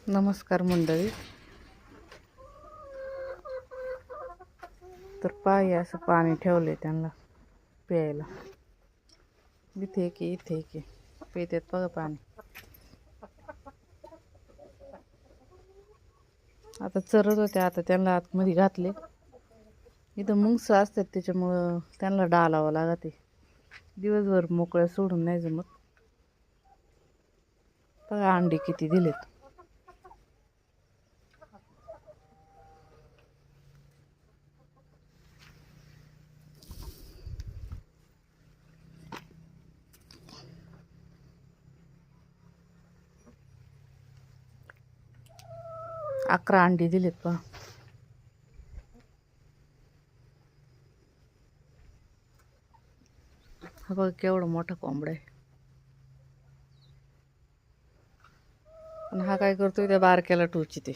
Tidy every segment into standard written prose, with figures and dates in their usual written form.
नमस्कार मंडळी. तर पाय असं पाणी ठेवले त्यांना प्यायला. इथे की इथे की पितात बघा पाणी. आता चरत होते, आता त्यांना आतमध्ये घातले. इथं मुंगसं असतात त्याच्यामुळं त्यांना डालावं लागते. दिवसभर मोकळ्या सोडून नाही जमत. बघा अंडी किती दिलेत. अकरा अंडी दिलेत पहा. हा बघा केवढा मोठा कोंबडा आहे. पण हा काय करतोय, त्या बारक्याला टोचीते.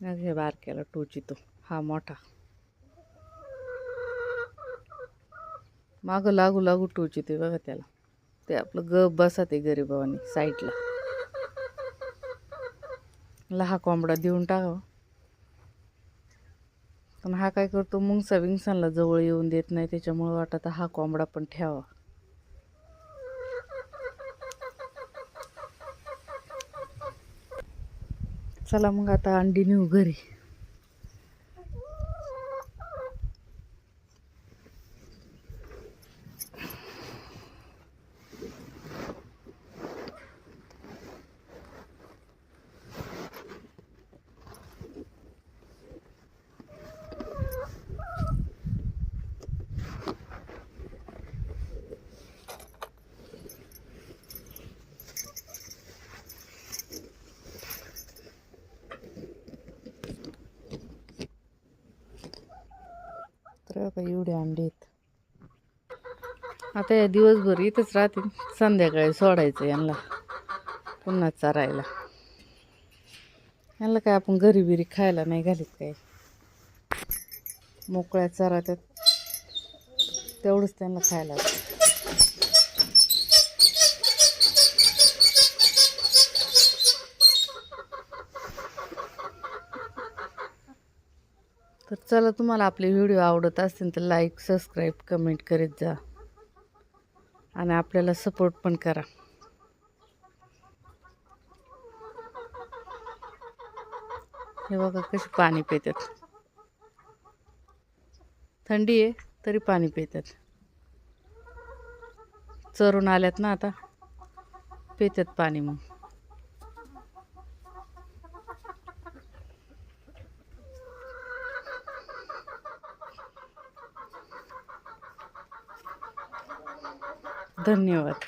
हे बारक्याला टोचितो हा मोठा. मागं लागू लागू टोचीते बघा त्याला. ते आपलं गप बसते गरीबावानी साईडला. हा कोंबडा देऊन टाकावा. पण हा काय करतो, मुंगसा विंगसांना जवळ येऊन देत नाही. त्याच्यामुळे वाटत हा कोंबडा पण ठेवा. चला मग आता अंडी नेऊ घरी. तर बघा एवढे अंडे आहेत. आता या दिवसभर इथंच राहतील. संध्याकाळी सोडायचं यांना पुन्हा चरायला. यांना काय आपण घरी बिरी खायला नाही घालीत काय. मोकळ्या चरात्यात तेवढंच त्यांना खायला. तर चला, तुम्हाला आपले व्हिडिओ आवडत असतील तर लाईक, सबस्क्राईब, कमेंट करीत जा आणि आपल्याला सपोर्ट पण करा. हे बघा कशी पाणी पितात. थंडी आहे तरी पाणी पितात. चरून आल्यात ना, आता पितात पाणी. मग धन्यवाद.